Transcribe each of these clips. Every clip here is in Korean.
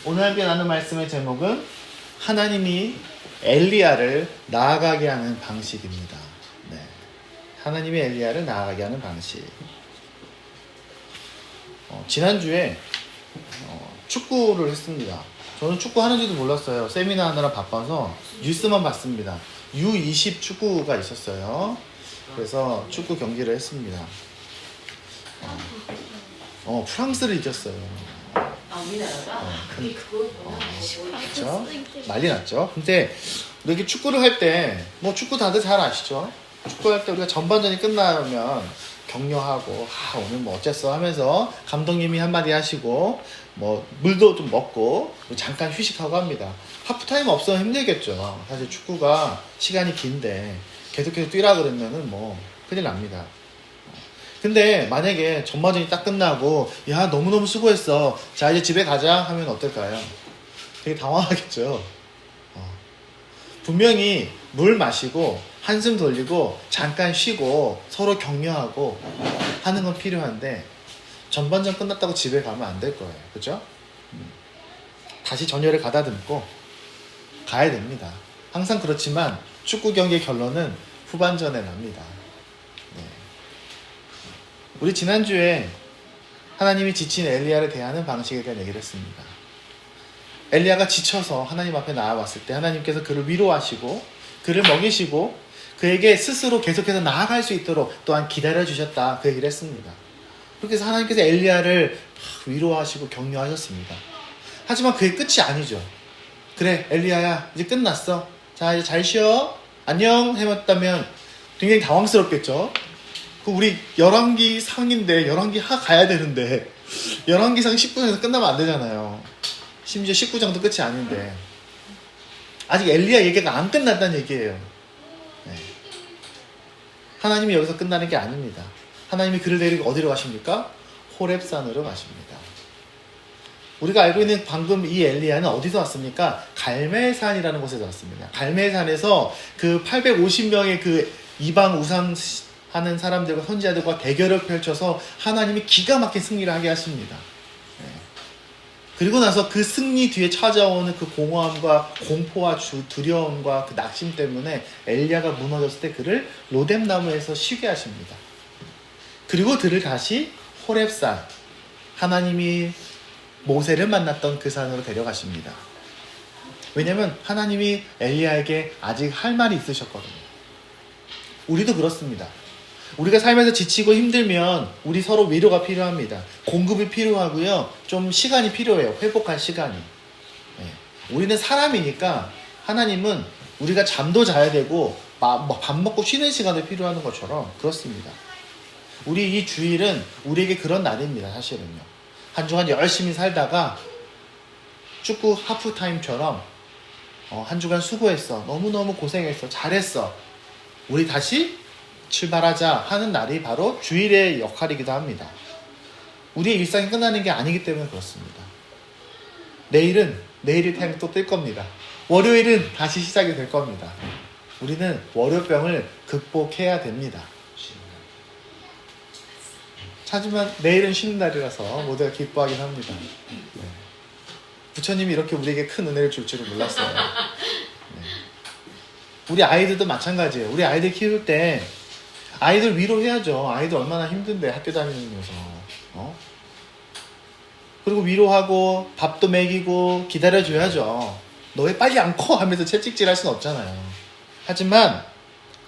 오늘 함께 나눈 말씀의 제목은 하나님이 엘리야를 나아가게 하는 방식입니다. 네. 하나님이 엘리야를 나아가게 하는 방식. 지난주에 축구를 했습니다. 저는 축구 하는지도 몰랐어요. 세미나 하느라 바빠서 뉴스만 봤습니다. U20 축구가 있었어요. 그래서 축구 경기를 했습니다. 프랑스를 이겼어요. 우리나라가? 그게 그거구나. 그렇죠? 난리 났죠. 근데 이렇게 축구를 할 때, 뭐 축구 다들 잘 아시죠? 축구할 때 우리가 전반전이 끝나면 격려하고, 오늘 뭐 어쨌어 하면서 감독님이 한마디 하시고, 뭐 물도 좀 먹고, 잠깐 휴식하고 합니다. 하프타임 없으면 힘들겠죠. 사실 축구가 시간이 긴데 계속해서 뛰라 그러면은 뭐 큰일 납니다. 근데 만약에 전반전이 딱 끝나고 야 너무너무 수고했어, 자 이제 집에 가자 하면 어떨까요? 되게 당황하겠죠. 분명히 물 마시고 한숨 돌리고 잠깐 쉬고 서로 격려하고 하는 건 필요한데 전반전 끝났다고 집에 가면 안 될 거예요. 그죠? 다시 전열을 가다듬고 가야 됩니다. 항상 그렇지만 축구 경기의 결론은 후반전에 납니다. 우리 지난주에 하나님이 지친 엘리야를 대하는 방식에 대한 얘기를 했습니다. 엘리야가 지쳐서 하나님 앞에 나아왔을 때 하나님께서 그를 위로하시고 그를 먹이시고 그에게 스스로 계속해서 나아갈 수 있도록 또한 기다려주셨다, 그 얘기를 했습니다. 그렇게 해서 하나님께서 엘리야를 위로하시고 격려하셨습니다. 하지만 그게 끝이 아니죠. 그래 엘리야야 이제 끝났어, 자 이제 잘 쉬어 안녕 해봤다면 굉장히 당황스럽겠죠. 우리 열왕기 상인데 열왕기 하 가야 되는데 열왕기 상 19장에서 끝나면 안 되잖아요. 심지어 19장도 끝이 아닌데 아직 엘리야 얘기가 안 끝났다는 얘기예요. 네. 하나님이 여기서 끝나는 게 아닙니다. 하나님이 그를 데리고 어디로 가십니까? 호렙산으로 가십니다. 우리가 알고 있는 방금 이 엘리야는 어디서 왔습니까? 갈멜산이라는 곳에서 왔습니다. 갈멜산에서 그 850명의 그 이방 우상 하는 사람들과 선지자들과 대결을 펼쳐서 하나님이 기가 막힌 승리를 하게 하십니다. 그리고 나서 그 승리 뒤에 찾아오는 그 공허함과 공포와 두려움과 그 낙심 때문에 엘리야가 무너졌을 때 그를 로뎀나무에서 쉬게 하십니다. 그리고 그를 다시 호렙산, 하나님이 모세를 만났던 그 산으로 데려가십니다. 왜냐하면 하나님이 엘리야에게 아직 할 말이 있으셨거든요. 우리도 그렇습니다. 우리가 살면서 지치고 힘들면 우리 서로 위로가 필요합니다. 공급이 필요하고요. 좀 시간이 필요해요. 회복할 시간이. 우리는 사람이니까 하나님은 우리가 잠도 자야 되고 밥 먹고 쉬는 시간도 필요한 것처럼 그렇습니다. 우리 이 주일은 우리에게 그런 날입니다. 사실은요. 한 주간 열심히 살다가 축구 하프타임처럼 한 주간 수고했어, 너무너무 고생했어, 잘했어, 우리 다시 출발하자 하는 날이 바로 주일의 역할이기도 합니다. 우리의 일상이 끝나는 게 아니기 때문에 그렇습니다. 내일이 타임 또 뜰 겁니다. 월요일은 다시 시작이 될 겁니다. 우리는 월요병을 극복해야 됩니다. 하지만 내일은 쉬는 날이라서 모두가 기뻐하긴 합니다. 부처님이 이렇게 우리에게 큰 은혜를 줄 줄은 몰랐어요. 우리 아이들도 마찬가지예요. 우리 아이들 키울 때 아이들 위로해야죠. 아이들 얼마나 힘든데 학교 다니면서. 그리고 위로하고 밥도 먹이고 기다려줘야죠. 너 왜 빨리 안 커? 하면서 채찍질 할 수는 없잖아요. 하지만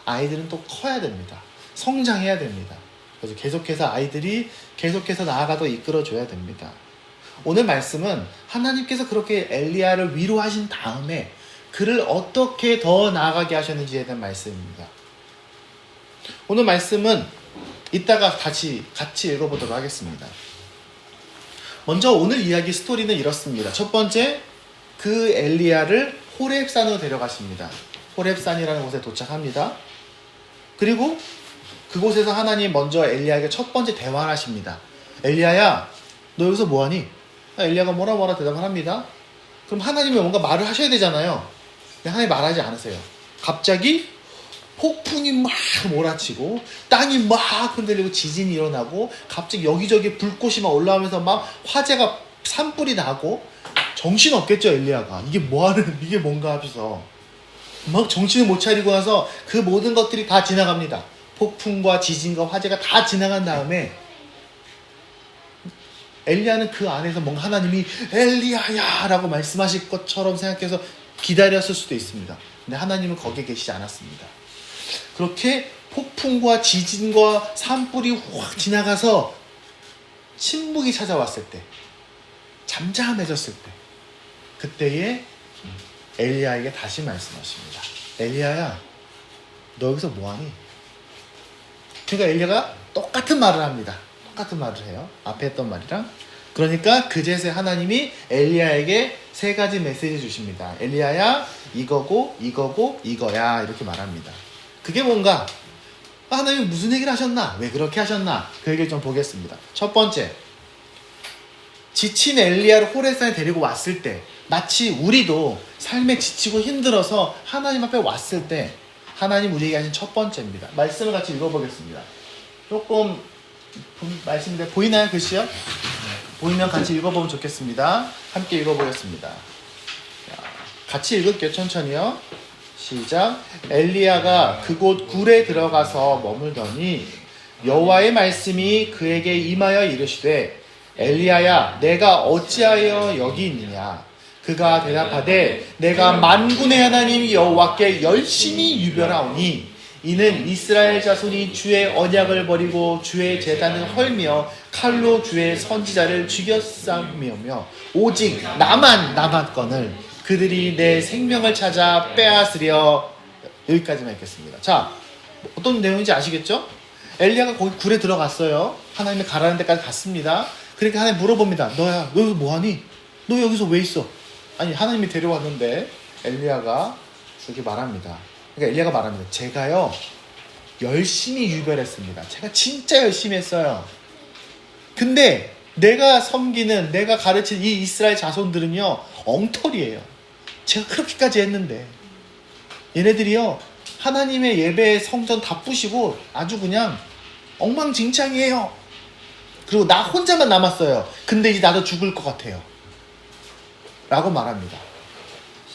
아이들은 또 커야 됩니다. 성장해야 됩니다. 그래서 계속해서 아이들이 계속해서 나아가도 이끌어줘야 됩니다. 오늘 말씀은 하나님께서 그렇게 엘리야를 위로하신 다음에 그를 어떻게 더 나아가게 하셨는지에 대한 말씀입니다. 오늘 말씀은 이따가 같이 읽어보도록 하겠습니다. 먼저 오늘 이야기 스토리는 이렇습니다. 첫 번째, 그 엘리야를 호렙산으로 데려가십니다. 호렙산이라는 곳에 도착합니다. 그리고 그곳에서 하나님 먼저 엘리야에게 첫 번째 대화를 하십니다. 엘리야야, 너 여기서 뭐하니? 엘리야가 뭐라 대답을 합니다. 그럼 하나님이 뭔가 말을 하셔야 되잖아요. 근데 하나님이 말하지 않으세요. 갑자기 폭풍이 막 몰아치고 땅이 막 흔들리고 지진이 일어나고 갑자기 여기저기 불꽃이 막 올라오면서 막 화재가 산불이 나고 정신 없겠죠, 엘리야가. 이게 뭐하는, 이게 뭔가 하면서 막 정신을 못 차리고 나서 그 모든 것들이 다 지나갑니다. 폭풍과 지진과 화재가 다 지나간 다음에 엘리야는 그 안에서 뭔가 하나님이 엘리야야 라고 말씀하실 것처럼 생각해서 기다렸을 수도 있습니다. 근데 하나님은 거기에 계시지 않았습니다. 그렇게 폭풍과 지진과 산불이 확 지나가서 침묵이 찾아왔을 때, 잠잠해졌을 때, 그때에 엘리야에게 다시 말씀하십니다. 엘리야야, 너 여기서 뭐하니? 그러니까 엘리야가 똑같은 말을 합니다. 똑같은 말을 해요. 앞에 했던 말이랑. 그러니까 그제서야 하나님이 엘리야에게 세 가지 메시지 주십니다. 엘리야야, 이거고 이거고 이거야, 이렇게 말합니다. 그게 뭔가, 하나님이 무슨 얘기를 하셨나? 왜 그렇게 하셨나? 그 얘기를 좀 보겠습니다. 첫 번째, 지친 엘리야를 호레산에 데리고 왔을 때, 마치 우리도 삶에 지치고 힘들어서 하나님 앞에 왔을 때 하나님 우리에게 하신 첫 번째입니다. 말씀을 같이 읽어보겠습니다. 조금 말씀인데 보이나요, 글씨요? 네. 보이면 같이 읽어보면 좋겠습니다. 함께 읽어보겠습니다. 자, 같이 읽을게요. 천천히요. 시작. 엘리야가 그곳 굴에 들어가서 머물더니 여호와의 말씀이 그에게 임하여 이르시되 엘리야야, 내가 어찌하여 여기 있느냐? 그가 대답하되 내가 만군의 하나님 여호와께 열심히 유별하오니 이는 이스라엘 자손이 주의 언약을 버리고 주의 제단을 헐며 칼로 주의 선지자를 죽였사오며 오직 나만 남았거늘 그들이 내 생명을 찾아 빼앗으려. 여기까지만 읽겠습니다. 자, 어떤 내용인지 아시겠죠? 엘리야가 거기 굴에 들어갔어요. 하나님이 가라는 데까지 갔습니다. 그러니까 하나님 물어봅니다. 너야, 너 여기서 뭐하니? 너 여기서 왜 있어? 아니, 하나님이 데려왔는데 엘리야가 이렇게 말합니다. 그러니까 엘리야가 말합니다. 제가요 열심히 유별했습니다. 제가 진짜 열심히 했어요. 근데 내가 섬기는, 내가 가르친 이 이스라엘 자손들은요 엉터리예요. 제가 그렇게까지 했는데 얘네들이요 하나님의 예배 성전 다 부시고 아주 그냥 엉망진창이에요. 그리고 나 혼자만 남았어요. 근데 이제 나도 죽을 것 같아요 라고 말합니다.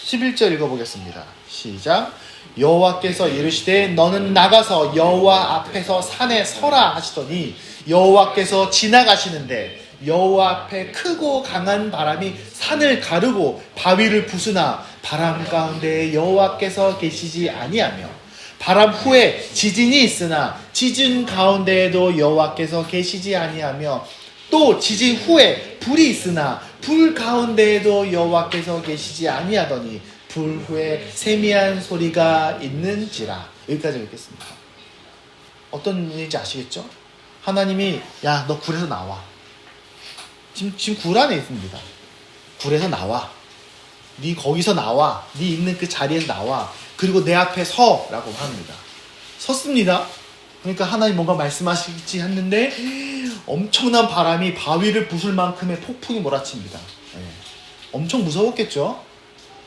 11절 읽어보겠습니다. 시작. 여호와께서 이르시되 너는 나가서 여호와 앞에서 산에 서라 하시더니 여호와께서 지나가시는데 여호와 앞에 크고 강한 바람이 산을 가르고 바위를 부수나 바람 가운데 여호와께서 계시지 아니하며 바람 후에 지진이 있으나 지진 가운데에도 여호와께서 계시지 아니하며 또 지진 후에 불이 있으나 불 가운데에도 여호와께서 계시지 아니하더니 불 후에 세미한 소리가 있는지라. 여기까지 읽겠습니다. 어떤 일인지 아시겠죠? 하나님이 야, 너 굴에서 나와. 지금 굴 안에 있습니다. 굴에서 나와. 네 거기서 나와. 네 있는 그 자리에서 나와. 그리고 내 앞에 서라고 합니다. 섰습니다. 그러니까 하나님 뭔가 말씀하시지 했는데 엄청난 바람이 바위를 부술 만큼의 폭풍이 몰아칩니다. 네. 엄청 무서웠겠죠?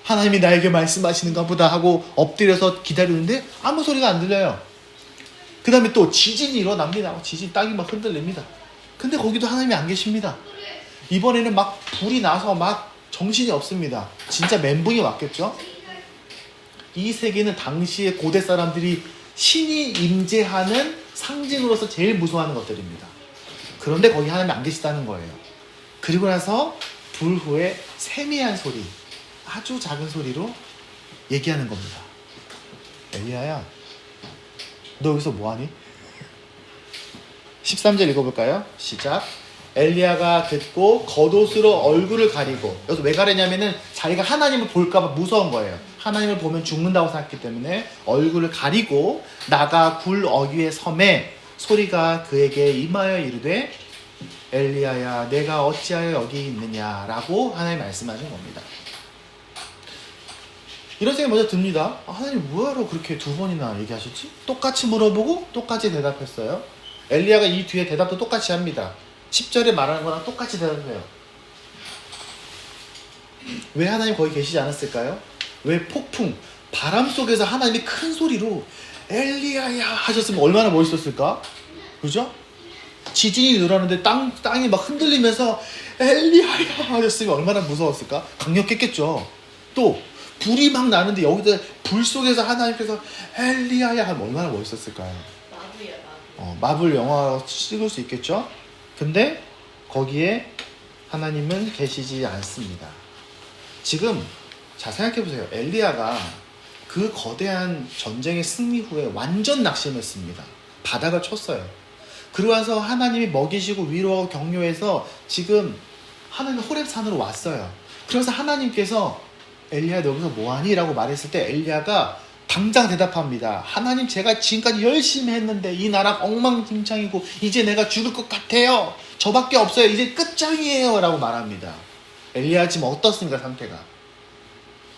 하나님이 나에게 말씀하시는가 보다 하고 엎드려서 기다리는데 아무 소리가 안 들려요. 그 다음에 또 지진이 일어납니다. 지진 땅이 막 흔들립니다. 근데 거기도 하나님이 안 계십니다. 이번에는 막 불이 나서 막 정신이 없습니다. 진짜 멘붕이 왔겠죠? 이 세계는 당시에 고대 사람들이 신이 임재하는 상징으로서 제일 무서워하는 것들입니다. 그런데 거기 하나님이 안 계시다는 거예요. 그리고 나서 불 후에 세미한 소리, 아주 작은 소리로 얘기하는 겁니다. 엘리야야, 너 여기서 뭐하니? 13절 읽어볼까요? 시작. 엘리야가 듣고 겉옷으로 얼굴을 가리고, 여기서 왜 가리냐면은 자기가 하나님을 볼까봐 무서운 거예요. 하나님을 보면 죽는다고 생각했기 때문에 얼굴을 가리고 나가 굴 어귀의 섬에 소리가 그에게 임하여 이르되 엘리야야, 내가 어찌하여 여기 있느냐라고 하나님 말씀하신 겁니다. 이런 생각이 먼저 듭니다. 하나님 뭐하러 그렇게 두 번이나 얘기하셨지? 똑같이 물어보고 똑같이 대답했어요. 엘리야가 이 뒤에 대답도 똑같이 합니다. 10절에 말하는 거랑 똑같이 대답해요. 왜 하나님 거기 계시지 않았을까요? 왜 폭풍, 바람 속에서 하나님이 큰 소리로 엘리야야 하셨으면 얼마나 멋있었을까? 그죠? 지진이 일어나는데 땅이 막 흔들리면서 엘리야야 하셨으면 얼마나 무서웠을까? 강력했겠죠. 또 불이 막 나는데 여기다 불 속에서 하나님께서 엘리야야 하면 얼마나 멋있었을까요? 마블이야 마블. 마블 영화 찍을 수 있겠죠? 근데 거기에 하나님은 계시지 않습니다. 지금 자 생각해보세요. 엘리야가 그 거대한 전쟁의 승리 후에 완전 낙심했습니다. 바닥을 쳤어요. 그러고 와서 하나님이 먹이시고 위로하고 격려해서 지금 하나님 호렙산으로 왔어요. 그래서 하나님께서 엘리야 너 여기서 뭐하니? 라고 말했을 때 엘리야가 당장 대답합니다. 하나님 제가 지금까지 열심히 했는데 이 나라 엉망진창이고 이제 내가 죽을 것 같아요. 저밖에 없어요. 이제 끝장이에요. 라고 말합니다. 엘리야 지금 어떻습니까? 상태가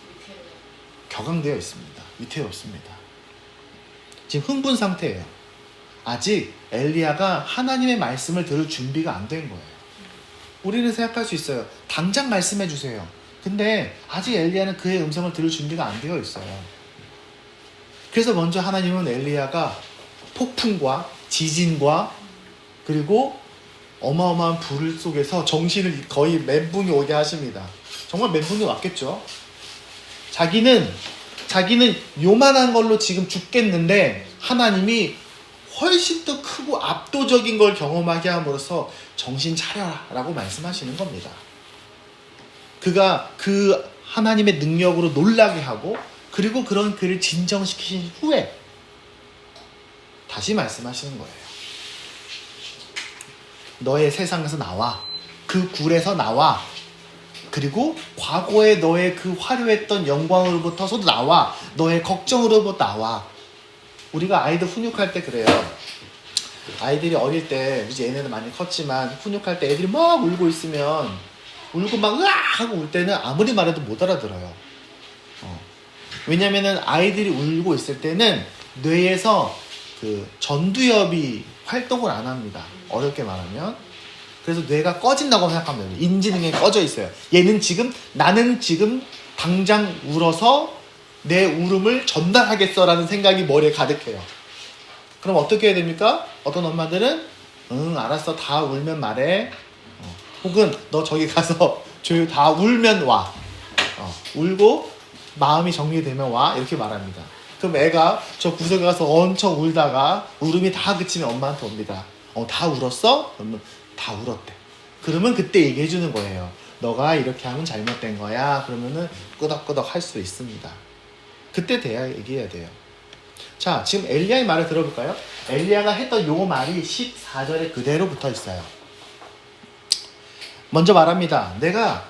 밑에는 격앙되어 있습니다. 위태롭습니다. 지금 흥분 상태예요. 아직 엘리야가 하나님의 말씀을 들을 준비가 안 된 거예요. 우리는 생각할 수 있어요. 당장 말씀해 주세요. 근데 아직 엘리야는 그의 음성을 들을 준비가 안 되어 있어요. 그래서 먼저 하나님은 엘리야가 폭풍과 지진과 그리고 어마어마한 불 속에서 정신을 거의 멘붕이 오게 하십니다. 정말 멘붕이 왔겠죠. 자기는 요만한 걸로 지금 죽겠는데 하나님이 훨씬 더 크고 압도적인 걸 경험하게 함으로써 정신 차려라 라고 말씀하시는 겁니다. 그가 그 하나님의 능력으로 놀라게 하고 그리고 그런 그를 진정시키신 후에 다시 말씀하시는 거예요. 너의 세상에서 나와. 그 굴에서 나와. 그리고 과거에 너의 그 화려했던 영광으로부터서도 나와. 너의 걱정으로부터 나와. 우리가 아이들 훈육할 때 그래요. 아이들이 어릴 때 이제 얘네는 많이 컸지만 훈육할 때 애들이 막 울고 있으면 울고 막 으악 하고 울 때는 아무리 말해도 못 알아들어요. 왜냐면은 아이들이 울고 있을 때는 뇌에서 그 전두엽이 활동을 안 합니다. 어렵게 말하면. 그래서 뇌가 꺼진다고 생각하면 돼요. 인지능이 꺼져 있어요. 나는 지금 당장 울어서 내 울음을 전달하겠어라는 생각이 머리에 가득해요. 그럼 어떻게 해야 됩니까? 어떤 엄마들은 응 알았어 다 울면 말해. 혹은 너 저기 가서 조용히 다 울면 와. 울고 마음이 정리되면 와. 이렇게 말합니다. 그럼 애가 저 구석에 가서 엄청 울다가 울음이 다 그치면 엄마한테 옵니다. 다 울었어? 그러면 다 울었대. 그러면 그때 얘기해 주는 거예요. 너가 이렇게 하면 잘못된 거야. 그러면은 끄덕끄덕 할 수 있습니다. 그때 돼야 얘기해야 돼요. 자, 지금 엘리야의 말을 들어볼까요? 엘리야가 했던 요 말이 14절에 그대로 붙어 있어요. 먼저 말합니다. 내가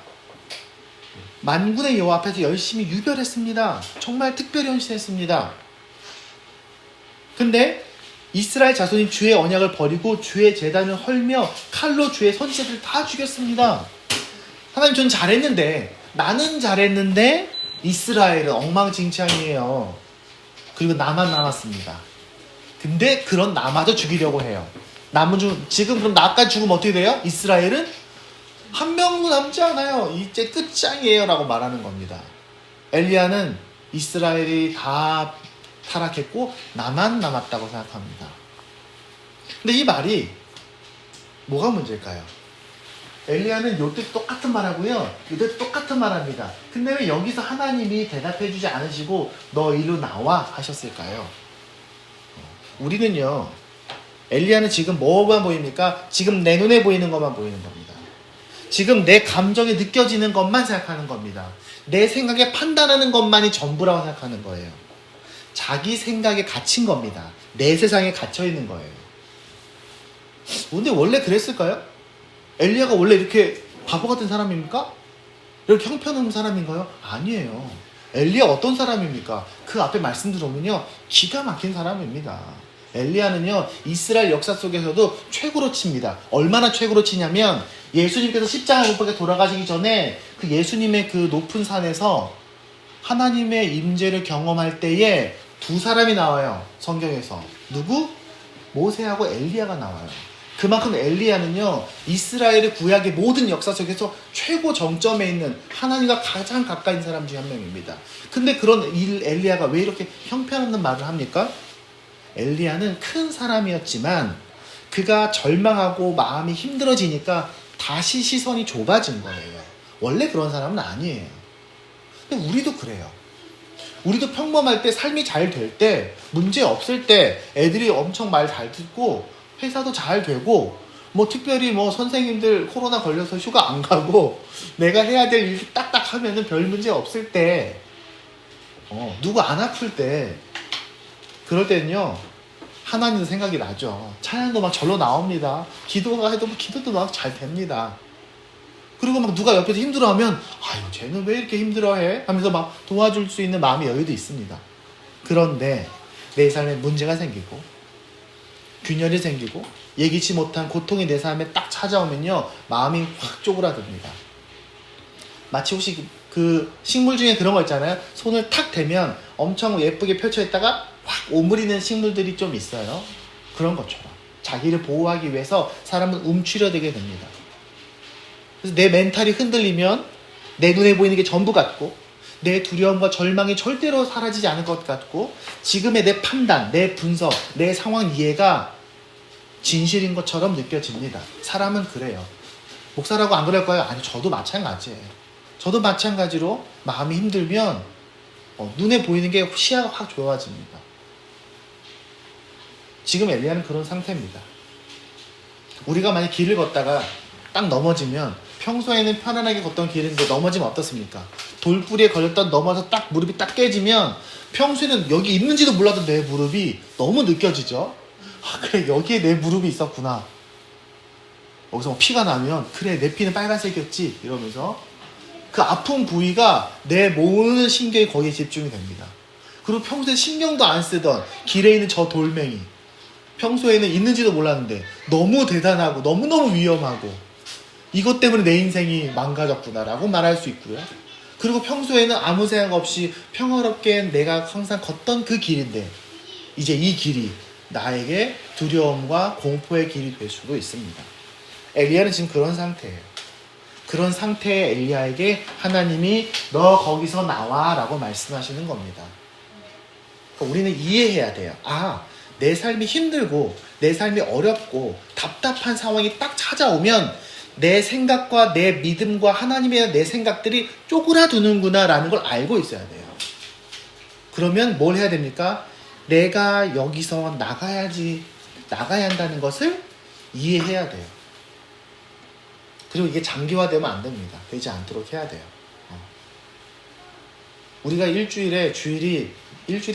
만군의 여호와 앞에서 열심히 유별했습니다. 정말 특별히 헌신했습니다. 근데 이스라엘 자손이 주의 언약을 버리고 주의 제단을 헐며 칼로 주의 선지자들을 다 죽였습니다. 하나님 전 잘했는데 나는 잘했는데 이스라엘은 엉망진창이에요. 그리고 나만 남았습니다. 근데 그런 나마저 죽이려고 해요. 지금 그럼 나까지 죽으면 어떻게 돼요? 이스라엘은 한 명도 남지 않아요. 이제 끝장이에요 라고 말하는 겁니다. 엘리야는 이스라엘이 다 타락했고 나만 남았다고 생각합니다. 근데 이 말이 뭐가 문제일까요? 엘리야는 요때 똑같은 말하고요. 요때 똑같은 말합니다. 근데 왜 여기서 하나님이 대답해주지 않으시고 너 이리로 나와 하셨을까요? 우리는요. 엘리야는 지금 뭐만 보입니까? 지금 내 눈에 보이는 것만 보이는 겁니다. 지금 내 감정에 느껴지는 것만 생각하는 겁니다. 내 생각에 판단하는 것만이 전부라고 생각하는 거예요. 자기 생각에 갇힌 겁니다. 내 세상에 갇혀 있는 거예요. 근데 원래 그랬을까요? 엘리야가 원래 이렇게 바보 같은 사람입니까? 이렇게 형편없는 사람인가요? 아니에요. 엘리야 어떤 사람입니까? 그 앞에 말씀 들어보면요. 기가 막힌 사람입니다. 엘리야는요. 이스라엘 역사 속에서도 최고로 칩니다. 얼마나 최고로 치냐면 예수님께서 십자가 못 박혀 돌아가시기 전에 그 예수님의 그 높은 산에서 하나님의 임재를 경험할 때에 두 사람이 나와요. 성경에서. 누구? 모세하고 엘리야가 나와요. 그만큼 엘리야는요. 이스라엘의 구약의 모든 역사 속에서 최고 정점에 있는 하나님과 가장 가까이 사람 중에 한 명입니다. 근데 그런 엘리야가 왜 이렇게 형편없는 말을 합니까? 엘리야는 큰 사람이었지만 그가 절망하고 마음이 힘들어지니까 다시 시선이 좁아진 거예요. 원래 그런 사람은 아니에요. 근데 우리도 그래요. 우리도 평범할 때, 삶이 잘 될 때, 문제 없을 때 애들이 엄청 말 잘 듣고 회사도 잘 되고 뭐 특별히 뭐 선생님들 코로나 걸려서 휴가 안 가고 내가 해야 될 일 딱딱 하면은 별 문제 없을 때, 누구 안 아플 때, 그럴 때는요 하나님도 생각이 나죠. 찬양도 막 절로 나옵니다. 기도가 해도 기도도 막 잘 됩니다. 그리고 막 누가 옆에서 힘들어하면 아유 쟤는 왜 이렇게 힘들어해? 하면서 막 도와줄 수 있는 마음의 여유도 있습니다. 그런데 내 삶에 문제가 생기고 균열이 생기고 예기치 못한 고통이 내 삶에 딱 찾아오면요 마음이 확 쪼그라듭니다. 마치 혹시 그 식물 중에 그런 거 있잖아요. 손을 탁 대면 엄청 예쁘게 펼쳐 있다가 확 오므리는 식물들이 좀 있어요. 그런 것처럼 자기를 보호하기 위해서 사람은 움츠려들게 됩니다. 그래서 내 멘탈이 흔들리면 내 눈에 보이는 게 전부 같고 내 두려움과 절망이 절대로 사라지지 않을 것 같고 지금의 내 판단, 내 분석, 내 상황 이해가 진실인 것처럼 느껴집니다. 사람은 그래요. 목사라고 안 그럴까요? 아니 저도 마찬가지예요. 저도 마찬가지로 마음이 힘들면 눈에 보이는 게 시야가 확 좁아집니다. 지금 엘리야는 그런 상태입니다. 우리가 만약 길을 걷다가 딱 넘어지면 평소에는 편안하게 걷던 길인데 넘어지면 어떻습니까? 돌뿌리에 걸렸던 넘어서 딱 무릎이 딱 깨지면 평소에는 여기 있는지도 몰라도 내 무릎이 너무 느껴지죠? 아 그래 여기에 내 무릎이 있었구나. 여기서 뭐 피가 나면 그래 내 피는 빨간색이었지 이러면서 그 아픈 부위가 내 모든 신경이 거기에 집중이 됩니다. 그리고 평소에 신경도 안 쓰던 길에 있는 저 돌멩이 평소에는 있는지도 몰랐는데 너무 대단하고 너무너무 위험하고 이것 때문에 내 인생이 망가졌구나라고 말할 수 있고요. 그리고 평소에는 아무 생각 없이 평화롭게 내가 항상 걷던 그 길인데 이제 이 길이 나에게 두려움과 공포의 길이 될 수도 있습니다. 엘리야는 지금 그런 상태예요. 그런 상태의 엘리야에게 하나님이 너 거기서 나와 라고 말씀하시는 겁니다. 그러니까 우리는 이해해야 돼요. 내 삶이 힘들고 내 삶이 어렵고 답답한 상황이 딱 찾아오면 내 생각과 내 믿음과 하나님에 대한 내 생각들이 쪼그라드는구나 라는 걸 알고 있어야 돼요. 그러면 뭘 해야 됩니까? 내가 여기서 나가야 한다는 것을 이해해야 돼요. 그리고 이게 장기화되면 안 됩니다. 되지 않도록 해야 돼요. 우리가 일주일에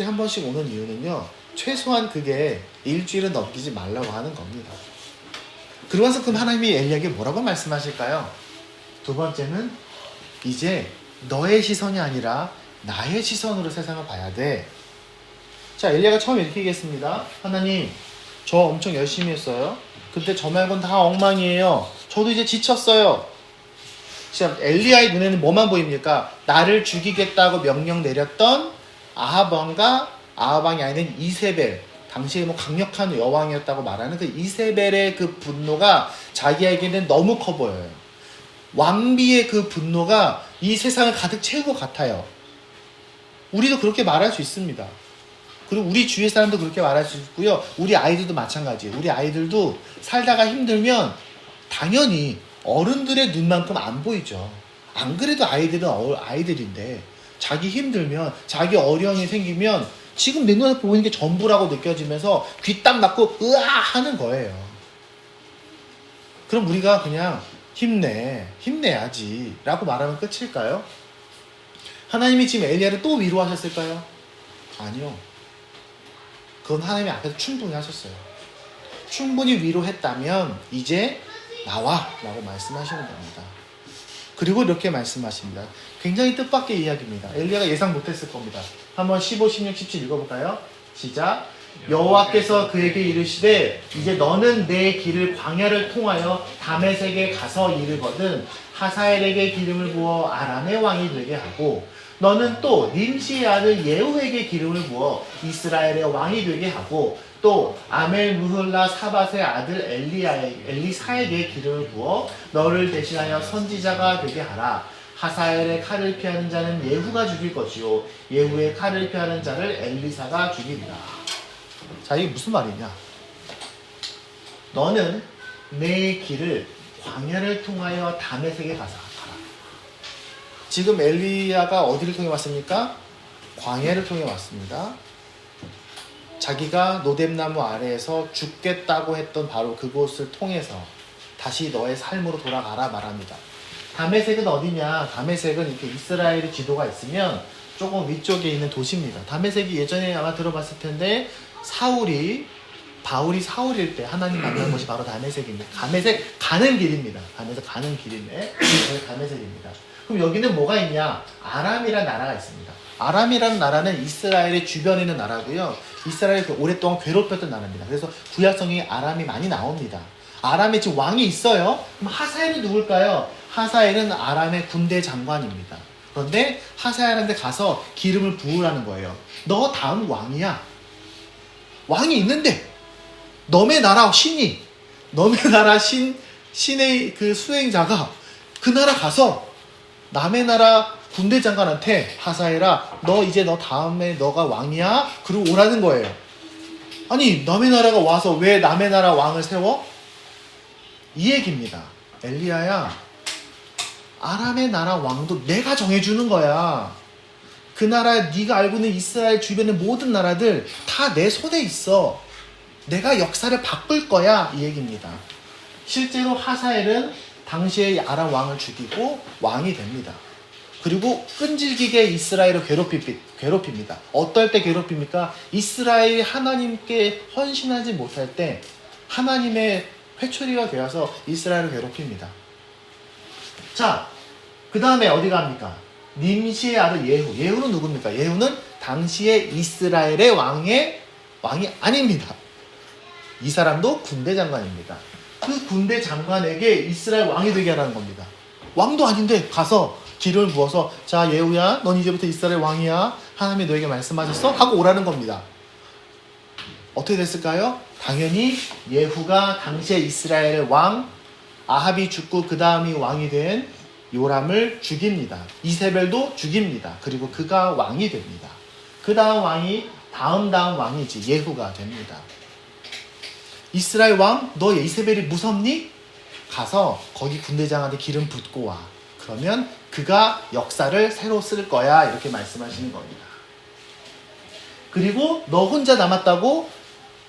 한 번씩 오는 이유는요. 최소한 그게 일주일은 넘기지 말라고 하는 겁니다. 그러고 나서 그럼 하나님이 엘리야에게 뭐라고 말씀하실까요? 두 번째는 이제 너의 시선이 아니라 나의 시선으로 세상을 봐야 돼. 자, 엘리야가 처음에 이렇게 얘기했습니다. 하나님, 저 엄청 열심히 했어요. 근데 저 말고는 다 엉망이에요. 저도 이제 지쳤어요. 진짜 엘리야의 눈에는 뭐만 보입니까? 나를 죽이겠다고 명령 내렸던 아합 왕이 아닌 이세벨, 당시에 뭐 강력한 여왕이었다고 말하는 그 이세벨의 그 분노가 자기에게는 너무 커 보여요. 왕비의 그 분노가 이 세상을 가득 채우고 같아요. 우리도 그렇게 말할 수 있습니다. 그리고 우리 주위 사람도 그렇게 말할 수 있고요. 우리 아이들도 마찬가지예요. 우리 아이들도 살다가 힘들면 당연히 어른들의 눈만큼 안 보이죠. 안 그래도 아이들은 아이들인데 자기 힘들면 자기 어려움이 생기면 지금 내 눈에 보이는 게 전부라고 느껴지면서 귀딱 맞고 으아 하는 거예요. 그럼 우리가 그냥 힘내야지 라고 말하면 끝일까요? 하나님이 지금 엘리야를 또 위로하셨을까요? 아니요. 그건 하나님이 앞에서 충분히 하셨어요. 충분히 위로했다면 이제 나와 라고 말씀하시는 겁니다. 그리고 이렇게 말씀하십니다. 굉장히 뜻밖의 이야기입니다. 엘리야가 예상 못했을 겁니다. 한번 15, 16, 17 읽어볼까요? 시작. 여호와께서 그에게 이르시되 이제 너는 내 길을 광야를 통하여 다메섹에 가서 이르거든 하사엘에게 기름을 부어 아람의 왕이 되게 하고 너는 또 nim시의 아들 예후에게 기름을 부어 이스라엘의 왕이 되게 하고 또 아멜 무흘라 사밧의 아들 엘리사에게 기름을 부어 너를 대신하여 선지자가 되게 하라. 하사엘의 칼을 피하는 자는 예후가 죽일 것이요 예후의 칼을 피하는 자를 엘리사가 죽이리라. 자, 이게 무슨 말이냐? 너는 내 길을 광야를 통하여 다메섹에 가서 가라. 지금 엘리야가 어디를 통해 왔습니까? 광야를 통해 왔습니다. 자기가 노뎀나무 아래에서 죽겠다고 했던 바로 그곳을 통해서 다시 너의 삶으로 돌아가라 말합니다. 다메섹은 어디냐? 다메섹은 이렇게 이스라엘의 지도가 있으면 조금 위쪽에 있는 도시입니다. 다메섹이 예전에 아마 들어봤을 텐데 바울이 사울일 때 하나님 만난 곳이 바로 다메섹입니다. 다메섹 가는 길입니다. 다메섹 가는 길인데 다메섹입니다. 그럼 여기는 뭐가 있냐? 아람이라는 나라가 있습니다. 아람이라는 나라는 이스라엘의 주변에 있는 나라고요. 이스라엘을 오랫동안 괴롭혔던 나라입니다. 그래서 구약성경에 아람이 많이 나옵니다. 아람에 지금 왕이 있어요. 그럼 하사엘은 누굴까요? 하사엘은 아람의 군대 장관입니다. 그런데 하사엘한테 가서 기름을 부으라는 거예요. 너 다음 왕이야. 왕이 있는데 너의 나라 신의 그 수행자가 그 나라 가서 남의 나라 군대 장관한테 하사엘아 너 다음에 너가 왕이야? 그러고 오라는 거예요. 아니 남의 나라가 와서 왜 남의 나라 왕을 세워? 이 얘기입니다. 엘리야야 아람의 나라 왕도 내가 정해주는 거야. 그 나라 네가 알고 있는 이스라엘 주변의 모든 나라들 다 내 손에 있어. 내가 역사를 바꿀 거야 이 얘기입니다. 실제로 하사엘은 당시의 아람 왕을 죽이고 왕이 됩니다. 그리고 끈질기게 이스라엘을 괴롭힙니다. 어떨 때 괴롭힙니까? 이스라엘이 하나님께 헌신하지 못할 때 하나님의 회초리가 되어서 이스라엘을 괴롭힙니다. 자, 그 다음에 어디 갑니까? 님시의 아들 예후는 누굽니까? 예후는 당시의 이스라엘의 왕이 아닙니다. 이 사람도 군대 장관입니다. 그 군대 장관에게 이스라엘 왕이 되게 하라는 겁니다. 왕도 아닌데 가서 기름을 부어서 자 예후야 넌 이제부터 이스라엘 왕이야. 하나님이 너에게 말씀하셨어? 하고 오라는 겁니다. 어떻게 됐을까요? 당연히 예후가 당시의 이스라엘의 왕 아합이 죽고 그 다음이 왕이 된 요람을 죽입니다. 이세벨도 죽입니다. 그리고 그가 왕이 됩니다. 그 다음 왕이 다음 왕이지 예후가 됩니다. 이스라엘 왕 너 이세벨이 무섭니? 가서 거기 군대장한테 기름 붓고 와. 그러면 그가 역사를 새로 쓸 거야. 이렇게 말씀하시는 겁니다. 그리고 너 혼자 남았다고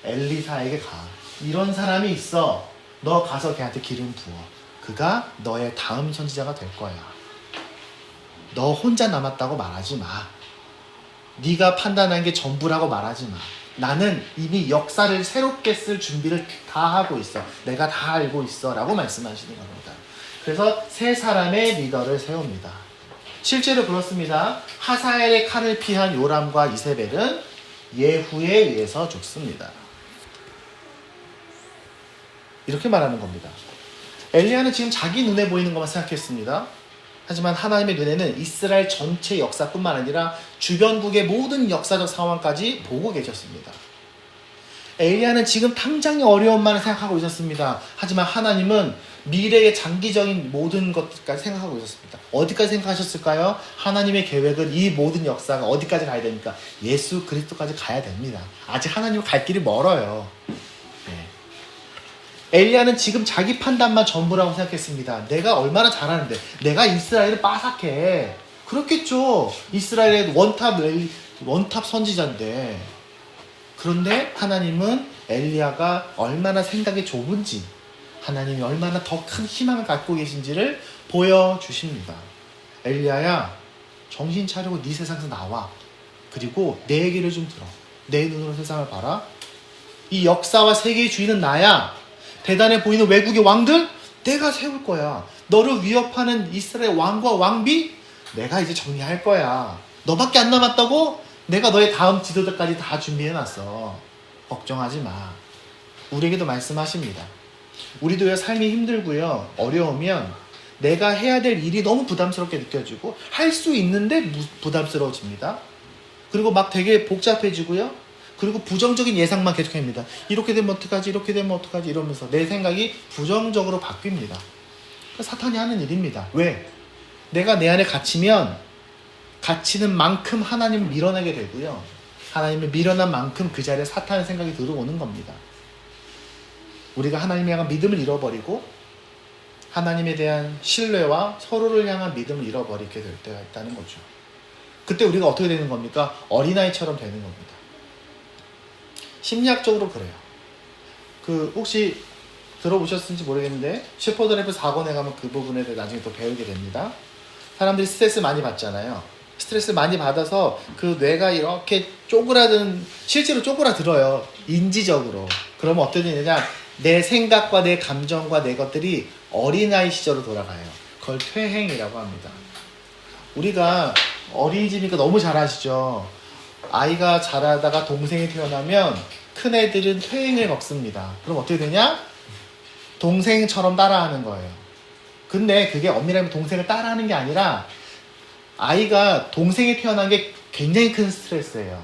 엘리사에게 가. 이런 사람이 있어. 너 가서 걔한테 기름 부어. 그가 너의 다음 선지자가 될 거야. 너 혼자 남았다고 말하지 마. 네가 판단한 게 전부라고 말하지 마. 나는 이미 역사를 새롭게 쓸 준비를 다 하고 있어. 내가 다 알고 있어. 라고 말씀하시는 겁니다. 그래서 세 사람의 리더를 세웁니다. 실제로 그렇습니다. 하사엘의 칼을 피한 요람과 이세벨은 예후에 의해서 죽습니다. 이렇게 말하는 겁니다. 엘리야는 지금 자기 눈에 보이는 것만 생각했습니다. 하지만 하나님의 눈에는 이스라엘 전체 역사뿐만 아니라 주변국의 모든 역사적 상황까지 보고 계셨습니다. 엘리야는 지금 당장의 어려움만 생각하고 있었습니다. 하지만 하나님은 미래의 장기적인 모든 것까지 생각하고 있었습니다. 어디까지 생각하셨을까요? 하나님의 계획은 이 모든 역사가 어디까지 가야 됩니까? 예수 그리스도까지 가야 됩니다. 아직 하나님은 갈 길이 멀어요. 엘리야는 지금 자기 판단만 전부라고 생각했습니다. 내가 얼마나 잘하는데 내가 이스라엘을 빠삭해. 그렇겠죠. 이스라엘의 원탑 선지자인데. 그런데 하나님은 엘리야가 얼마나 생각이 좁은지 하나님이 얼마나 더 큰 희망을 갖고 계신지를 보여주십니다. 엘리야야 정신 차리고 네 세상에서 나와. 그리고 내 얘기를 좀 들어. 내 눈으로 세상을 봐라. 이 역사와 세계의 주인은 나야. 대단해 보이는 외국의 왕들 내가 세울 거야. 너를 위협하는 이스라엘 왕과 왕비 내가 이제 정리할 거야. 너밖에 안 남았다고? 내가 너의 다음 지도자까지 다 준비해놨어. 걱정하지 마. 우리에게도 말씀하십니다. 우리도 삶이 힘들고요. 어려우면 내가 해야 될 일이 너무 부담스럽게 느껴지고 할 수 있는데 부담스러워집니다. 그리고 막 되게 복잡해지고요. 그리고 부정적인 예상만 계속합니다. 이렇게 되면 어떡하지? 이렇게 되면 어떡하지? 이러면서 내 생각이 부정적으로 바뀝니다. 사탄이 하는 일입니다. 왜? 내가 내 안에 갇히면 갇히는 만큼 하나님을 밀어내게 되고요. 하나님을 밀어난 만큼 그 자리에 사탄의 생각이 들어오는 겁니다. 우리가 하나님에 향한 믿음을 잃어버리고 하나님에 대한 신뢰와 서로를 향한 믿음을 잃어버리게 될 때가 있다는 거죠. 그때 우리가 어떻게 되는 겁니까? 어린아이처럼 되는 겁니다. 심리학적으로 그래요. 혹시 들어보셨는지 모르겠는데 셰퍼드 래프 4권에 가면 그 부분에 대해 나중에 또 배우게 됩니다. 사람들이 스트레스 많이 받잖아요. 스트레스 많이 받아서 그 뇌가 이렇게 실제로 쪼그라들어요. 인지적으로. 그러면 어떻게 되느냐, 내 생각과 내 감정과 내 것들이 어린아이 시절로 돌아가요. 그걸 퇴행이라고 합니다. 우리가 어린이집이니까 너무 잘 아시죠? 아이가 자라다가 동생이 태어나면 큰애들은 퇴행을 겪습니다. 그럼 어떻게 되냐? 동생처럼 따라하는 거예요. 근데 그게 엄밀하게 동생을 따라하는 게 아니라 아이가 동생이 태어난 게 굉장히 큰 스트레스예요.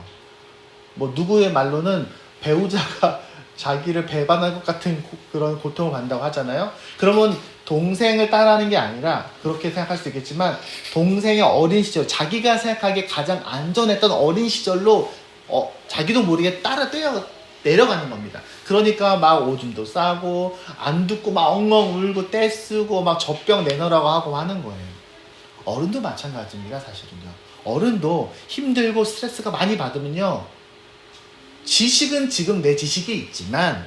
뭐 누구의 말로는 배우자가 자기를 배반할 것 같은 그런 고통을 받는다고 하잖아요. 그러면 동생을 따라하는 게 아니라, 그렇게 생각할 수 있겠지만 동생의 어린 시절, 자기가 생각하기에 가장 안전했던 어린 시절로 자기도 모르게 내려가는 겁니다. 그러니까 막 오줌도 싸고 안 듣고 막 엉엉 울고 떼쓰고 막 젖병 내놓으라고 하고 하는 거예요. 어른도 마찬가지입니다. 사실은요. 어른도 힘들고 스트레스가 많이 받으면요, 지식은 지금 내 지식이 있지만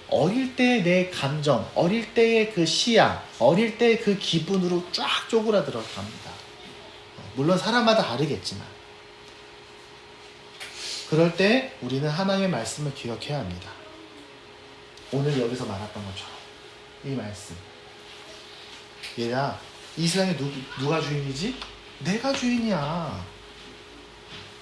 어릴 때 내 감정, 어릴 때의 그 시야, 어릴 때의 그 기분으로 쫙 쪼그라들어 갑니다. 물론 사람마다 다르겠지만 그럴 때 우리는 하나님의 말씀을 기억해야 합니다. 오늘 여기서 말했던 것처럼 이 말씀, 얘야, 이 세상에 누가 주인이지? 내가 주인이야.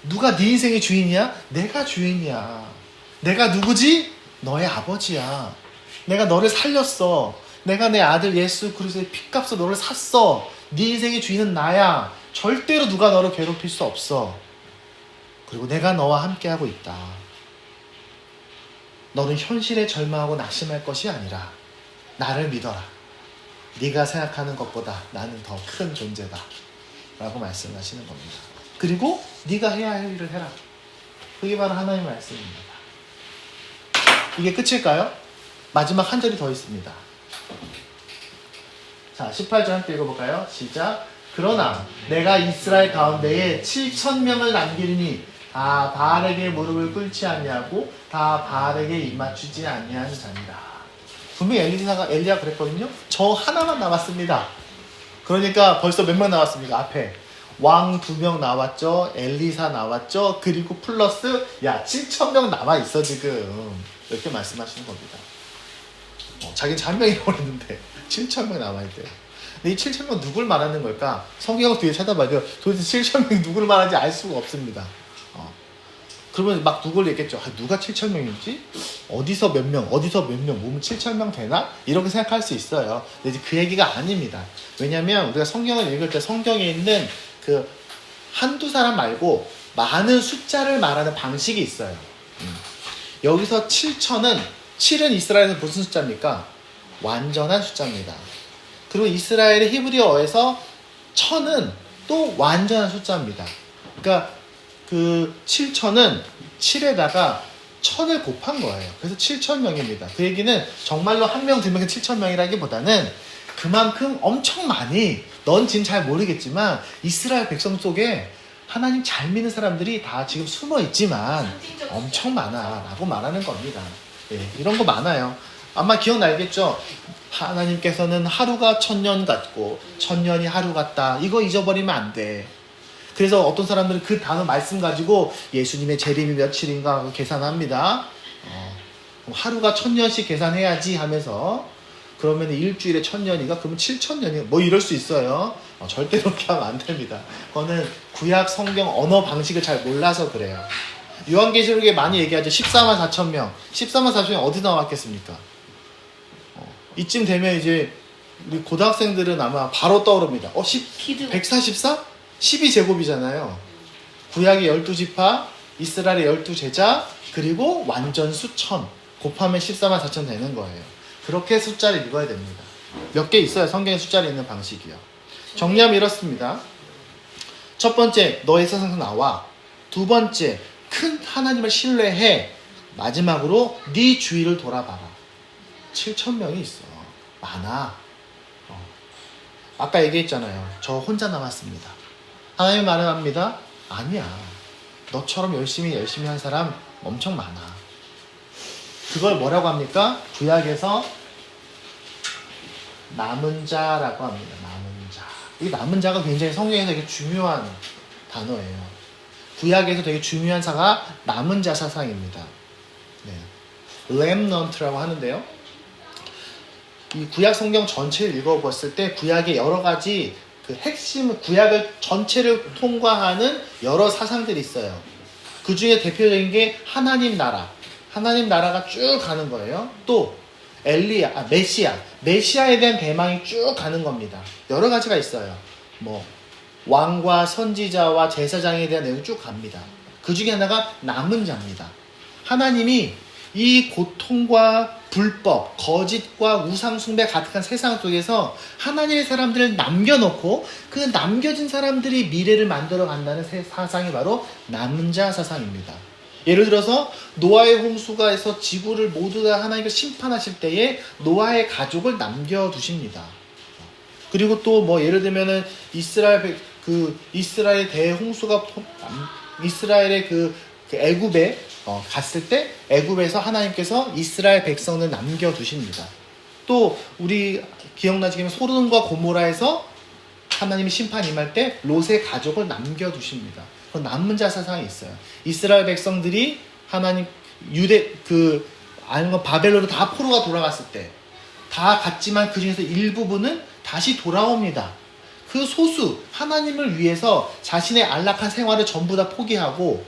누가 네 인생의 주인이야? 내가 주인이야. 내가 누구지? 너의 아버지야. 내가 너를 살렸어. 내가 내 아들 예수 그리스도의 피값으로 너를 샀어. 네 인생의 주인은 나야. 절대로 누가 너를 괴롭힐 수 없어. 그리고 내가 너와 함께하고 있다. 너는 현실에 절망하고 낙심할 것이 아니라 나를 믿어라. 네가 생각하는 것보다 나는 더 큰 존재다. 라고 말씀하시는 겁니다. 그리고 네가 해야 할 일을 해라. 그게 바로 하나님의 말씀입니다. 이게 끝일까요? 마지막 한 절이 더 있습니다. 자, 18절 함께 읽어볼까요? 시작. 그러나 내가 이스라엘 가운데에 7,000명을 남기리니 다 바알에게 무릎을 꿇지 아니하고 다 바알에게 입맞추지 아니하는 자니라. 분명히 엘리야가 그랬거든요. 저 하나만 남았습니다. 그러니까 벌써 몇 명 나왔습니까? 앞에 왕 2명 나왔죠. 엘리사 나왔죠. 그리고 플러스 7,000명 남아있어 지금. 이렇게 말씀하시는 겁니다. 자기는 한 명이라고 그랬는데 7,000명 남아있대요. 근데 이 7,000명 누굴 말하는 걸까? 성경을 뒤에 찾아봐도 도대체 7,000명이 누굴 말하는지 알 수가 없습니다. 그러면 막 누굴 얘기했죠. 누가 7,000명이지? 어디서 몇 명, 어디서 몇 명, 몸은 7,000명 되나? 이렇게 생각할 수 있어요. 근데 이제 그 얘기가 아닙니다. 왜냐면 우리가 성경을 읽을 때 성경에 있는 그 한두 사람 말고 많은 숫자를 말하는 방식이 있어요. 여기서 7,000은 7은 이스라엘에서 무슨 숫자입니까? 완전한 숫자입니다. 그리고 이스라엘의 히브리어에서 1,000은 또 완전한 숫자입니다. 그러니까 그 7,000은 7에다가 1,000을 곱한 거예요. 그래서 7,000명입니다. 그 얘기는 정말로 한 명, 2명이 7,000명이라기보다는 그만큼 엄청 많이, 넌 지금 잘 모르겠지만 이스라엘 백성 속에 하나님 잘 믿는 사람들이 다 지금 숨어 있지만 엄청 많아 라고 말하는 겁니다. 이런 거 많아요. 아마 기억나겠죠? 하나님께서는 하루가 1,000년 같고 1,000년이 하루 같다. 이거 잊어버리면 안 돼. 그래서 어떤 사람들은 그 단어 말씀 가지고 예수님의 재림이 며칠인가 계산합니다. 하루가 1,000년씩 계산해야지 하면서, 그러면 일주일에 1,000년이가 그러면 7,000년이 뭐 이럴 수 있어요. 절대 그렇게 하면 안 됩니다. 그거는 구약 성경 언어 방식을 잘 몰라서 그래요. 요한계시록에 많이 얘기하죠. 14만 4천 명. 14만 4천 명 어디 나왔겠습니까? 이쯤 되면 이제 우리 고등학생들은 아마 바로 떠오릅니다. 144? 12제곱이잖아요. 구약의 12지파, 이스라엘의 12제자, 그리고 완전 수천 곱하면 14만 4천 되는 거예요. 그렇게 숫자를 읽어야 됩니다. 몇 개 있어요. 성경에 숫자를 읽는 방식이요. 정리하면 이렇습니다. 첫 번째, 너의 세상에서 나와. 두 번째, 큰 하나님을 신뢰해. 마지막으로 네 주위를 돌아봐라. 7,000명이 있어. 많아. 아까 얘기했잖아요. 저 혼자 남았습니다. 하나님 말합니다. 아니야. 너처럼 열심히 한 사람 엄청 많아. 그걸 뭐라고 합니까? 구약에서 남은 자라고 합니다. 남은 자. 이 남은 자가 굉장히 성경에서 되게 중요한 단어예요. 구약에서 되게 중요한 사가 남은 자 사상입니다. 네. 렘넌트라고 하는데요. 이 구약 성경 전체를 읽어봤을 때 구약의 여러 가지 그 핵심, 구약을 전체를 통과하는 여러 사상들이 있어요. 그 중에 대표적인 게 하나님 나라. 하나님 나라가 쭉 가는 거예요. 또 메시아에 대한 대망이 쭉 가는 겁니다. 여러 가지가 있어요. 뭐 왕과 선지자와 제사장에 대한 내용이 쭉 갑니다. 그 중에 하나가 남은 자입니다. 하나님이 이 고통과 불법, 거짓과 우상숭배 가득한 세상 속에서 하나님의 사람들을 남겨놓고 그 남겨진 사람들이 미래를 만들어 간다는 사상이 바로 남은 자 사상입니다. 예를 들어서 노아의 홍수가 해서 지구를 모두 다 하나님께서 심판하실 때에 노아의 가족을 남겨두십니다. 그리고 또 뭐 예를 들면은 이스라엘 대홍수가 이스라엘의 그 애굽에 갔을 때 애굽에서 하나님께서 이스라엘 백성을 남겨두십니다. 또 우리 기억나시겠지만 소돔과 고모라에서 하나님이 심판 임할 때 롯의 가족을 남겨두십니다. 그런 남은 자 사상이 있어요. 이스라엘 백성들이 하나님 바벨론으로 다 포로가 돌아갔을 때 다 갔지만 그 중에서 일부분은 다시 돌아옵니다. 그 소수 하나님을 위해서 자신의 안락한 생활을 전부 다 포기하고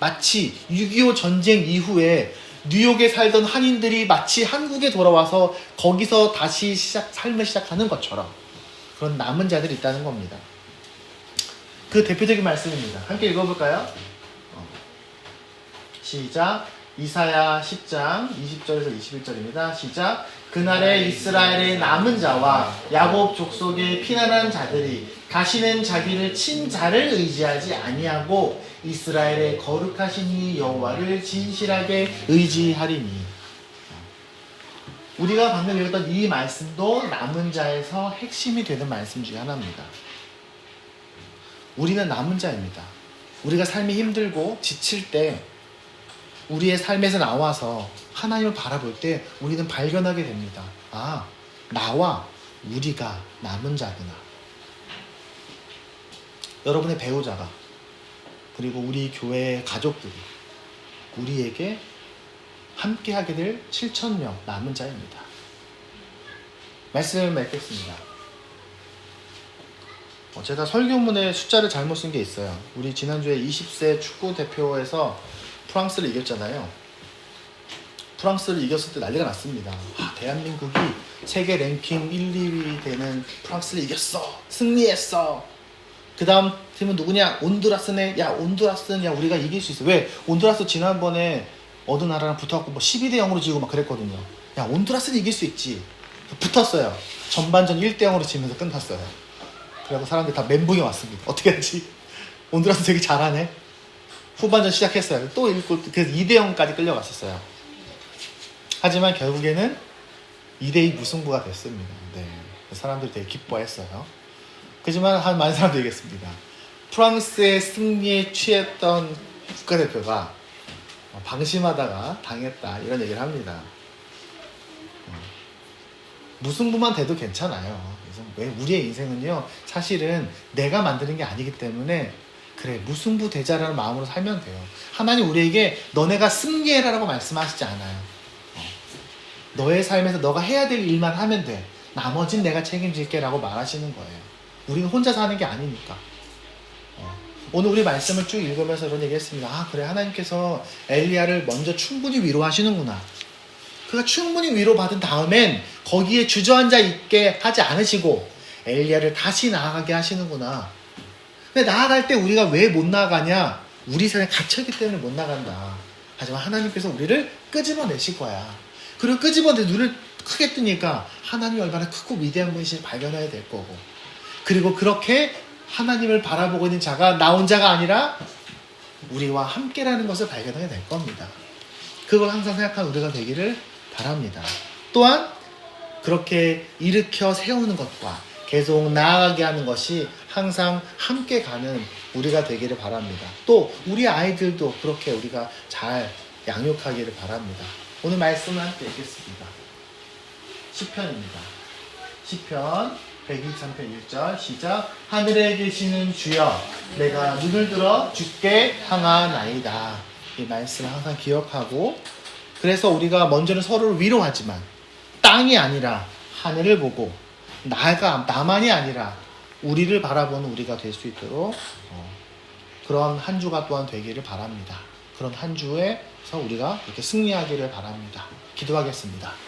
마치 6.25 전쟁 이후에 뉴욕에 살던 한인들이 마치 한국에 돌아와서 거기서 다시 삶을 시작하는 것처럼 그런 남은 자들이 있다는 겁니다. 그 대표적인 말씀입니다. 함께 읽어볼까요? 시작. 이사야 10장 20절에서 21절입니다. 시작. 그날에 이스라엘의 남은 자와 야곱 족속의 피난한 자들이 다시는 자기를 친 자를 의지하지 아니하고 이스라엘의 거룩하신 이 여호와를 진실하게 의지하리니. 우리가 방금 읽었던 이 말씀도 남은 자에서 핵심이 되는 말씀 중에 하나입니다. 우리는 남은 자입니다. 우리가 삶이 힘들고 지칠 때 우리의 삶에서 나와서 하나님을 바라볼 때 우리는 발견하게 됩니다. 아, 나와 우리가 남은 자구나. 여러분의 배우자가 그리고 우리 교회의 가족들이 우리에게 함께하게 될 7,000명 남은 자입니다. 말씀을 맺겠습니다. 제가 설교문에 숫자를 잘못 쓴 게 있어요. 우리 지난주에 20세 축구 대표에서 프랑스를 이겼잖아요. 프랑스를 이겼을 때 난리가 났습니다. 대한민국이 세계 랭킹 1, 2위 되는 프랑스를 이겼어. 승리했어. 그 다음 팀은 누구냐? 온두라스네. 야, 온두라스는 야 우리가 이길 수 있어. 왜? 온두라스 지난번에 어느 나라랑 붙어갖고 뭐 12대 0으로 지고 막 그랬거든요. 야, 온두라스는 이길 수 있지. 붙었어요. 전반전 1대 0으로 지면서 끝났어요. 그래서 사람들이 다 멘붕이 왔습니다. 어떻게 했지? 온두라스 되게 잘하네. 후반전 시작했어요. 또 1골, 그래서 2대 0까지 끌려갔었어요. 하지만 결국에는 2대2 무승부가 됐습니다. 네. 사람들이 되게 기뻐했어요. 그렇지만 한 많은 사람들이 얘기했습니다. 프랑스의 승리에 취했던 국가대표가 방심하다가 당했다. 이런 얘기를 합니다. 무승부만 돼도 괜찮아요. 그래서 왜 우리의 인생은요, 사실은 내가 만드는 게 아니기 때문에 그래 무승부 대자라는 마음으로 살면 돼요. 하나님 우리에게 너네가 승리해라라고 말씀하시지 않아요. 너의 삶에서 너가 해야 될 일만 하면 돼. 나머진 내가 책임질게 라고 말하시는 거예요. 우리는 혼자 사는 게 아니니까. 오늘 우리 말씀을 쭉 읽으면서 이런 얘기 했습니다. 아 그래 하나님께서 엘리야를 먼저 충분히 위로하시는구나. 그가 충분히 위로받은 다음엔 거기에 주저앉아 있게 하지 않으시고 엘리야를 다시 나아가게 하시는구나. 근데 나아갈 때 우리가 왜 못 나아가냐? 우리 세상에 갇혀있기 때문에 못 나간다. 하지만 하나님께서 우리를 끄집어내실 거야. 그리고 끄집어내 눈을 크게 뜨니까 하나님이 얼마나 크고 위대한 분이신지 발견해야 될 거고. 그리고 그렇게 하나님을 바라보고 있는 자가 나 혼자가 아니라 우리와 함께라는 것을 발견하게 될 겁니다. 그걸 항상 생각하는 우리가 되기를 바랍니다. 또한 그렇게 일으켜 세우는 것과 계속 나아가게 하는 것이 항상 함께 가는 우리가 되기를 바랍니다. 또 우리 아이들도 그렇게 우리가 잘 양육하기를 바랍니다. 오늘 말씀을 함께 읽겠습니다. 시편입니다. 시편 123편 1절 시작. 하늘에 계시는 주여 내가 눈을 들어 주께 향하나이다. 이 말씀을 항상 기억하고, 그래서 우리가 먼저는 서로를 위로하지만 땅이 아니라 하늘을 보고 나만이 아니라 우리를 바라보는 우리가 될 수 있도록 그런 한 주가 또한 되기를 바랍니다. 그런 한 주에서 우리가 이렇게 승리하기를 바랍니다. 기도하겠습니다.